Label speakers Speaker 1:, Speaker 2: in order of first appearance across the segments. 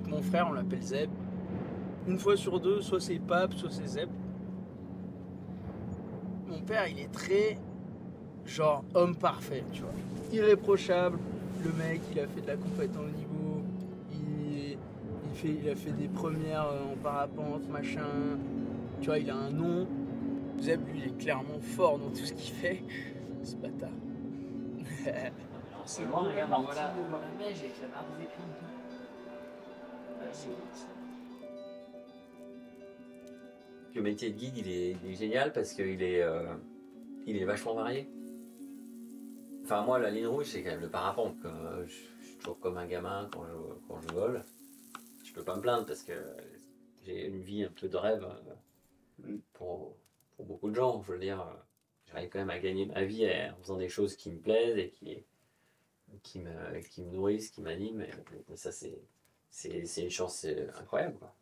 Speaker 1: Avec mon frère, on l'appelle Zeb. Une fois sur deux, soit c'est Pape, soit c'est Zeb. Mon père, il est très, genre, homme parfait, tu vois. Irréprochable. Le mec, il a fait de la compète en haut niveau. Il a fait des premières en parapente, machin. Tu vois, il a un nom. Zeb, lui, il est clairement fort dans tout ce qu'il fait. Ce bâtard.
Speaker 2: C'est bon, regarde, voilà la neige avec la barre des épines. Le métier de guide, il est génial parce qu'il est vachement varié. Enfin, moi, la ligne rouge, c'est quand même le parapente. Je suis toujours comme un gamin quand je vole. Je peux pas me plaindre parce que j'ai une vie un peu de rêve pour beaucoup de gens. Je veux dire, j'arrive quand même à gagner ma vie en faisant des choses qui me plaisent et qui me nourrissent, qui m'animent. Et ça, c'est une chance incroyable, quoi.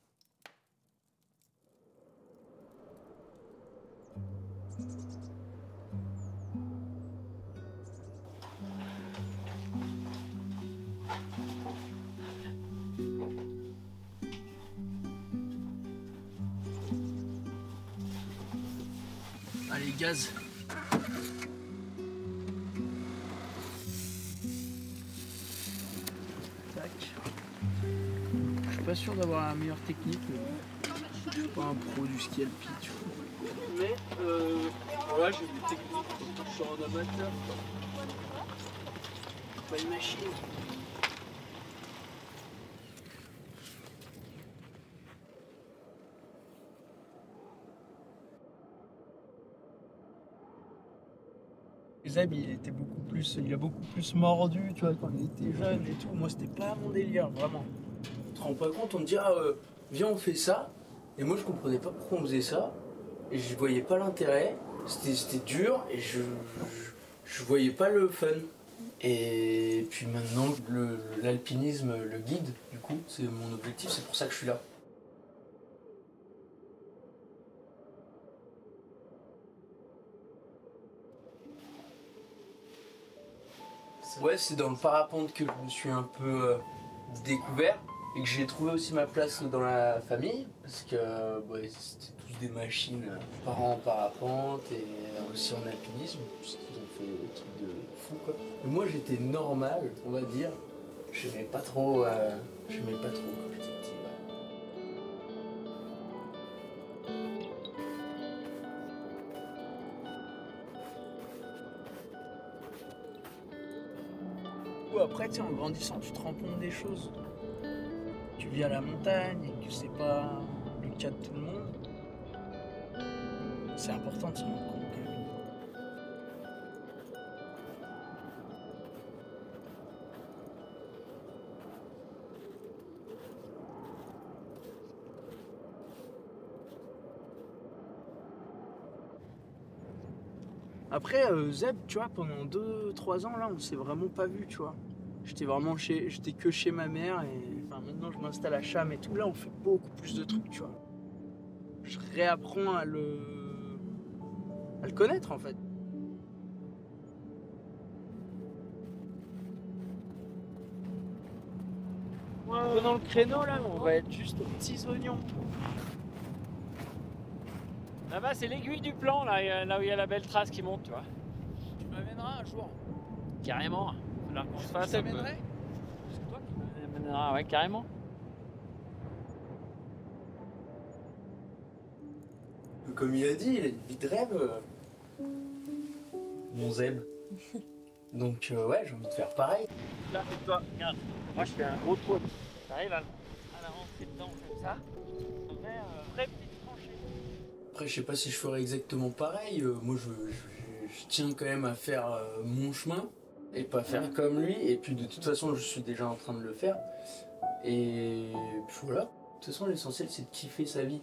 Speaker 1: Allez, gaz. Tac. Je suis pas sûr d'avoir la meilleure technique, mais je suis pas un pro du ski alpi, tu vois. Mais voilà, j'ai des techniques, je suis un amateur. Pas une machine. Zeb, il a beaucoup plus mordu, tu vois, quand il était jeune et tout. Moi, c'était pas mon délire, vraiment. Tu te rends pas compte, on me dit, ah, viens, on fait ça. Et moi, je comprenais pas pourquoi on faisait ça. Et je voyais pas l'intérêt. C'était dur et je voyais pas le fun. Et puis maintenant, l'alpinisme, le guide, du coup, c'est mon objectif, c'est pour ça que je suis là. Ouais, c'est dans le parapente que je me suis un peu découvert et que j'ai trouvé aussi ma place dans la famille parce que c'était tous des machines, parents en parapente et aussi en alpinisme, puisqu'ils ont fait des trucs de fou quoi. Mais moi j'étais normal, on va dire. J'aimais pas trop quand j'étais petit. Ouais. Après, tu sais, en grandissant, tu te rends compte des choses. Tu vis à la montagne et que c'est pas le cas de tout le monde. C'est important de se rendre compte quand même. Après, Zeb, tu vois, pendant 2-3 ans, là, on s'est vraiment pas vu, tu vois. J'étais que chez ma mère et enfin, maintenant je m'installe à Cham et tout. Là, on fait beaucoup plus de trucs, tu vois. Je réapprends à le connaître en fait. Prenons le créneau là, on va être juste aux petits oignons.
Speaker 3: Là-bas, c'est l'aiguille du plan, là où il y a la belle trace qui monte, tu vois.
Speaker 1: Tu m'amèneras un jour.
Speaker 3: Carrément. Il va falloir qu'on se fasse
Speaker 1: Je
Speaker 3: un peu.
Speaker 1: t'amènerai.
Speaker 3: C'est toi qui m'amèneras, ouais, carrément.
Speaker 1: Comme il a dit, il a une vie de rêve. Mon Zeb. Donc ouais, j'ai envie de faire pareil.
Speaker 3: Là, toi, regarde. Moi, je fais un gros trou. T'arrives à la rentrer dedans comme ça. Une vraie petite tranchée.
Speaker 1: Après, je sais pas si je ferais exactement pareil. Moi, je tiens quand même à faire mon chemin et pas faire comme lui. Et puis, de toute façon, je suis déjà en train de le faire. Et puis voilà. De toute façon, l'essentiel, c'est de kiffer sa vie.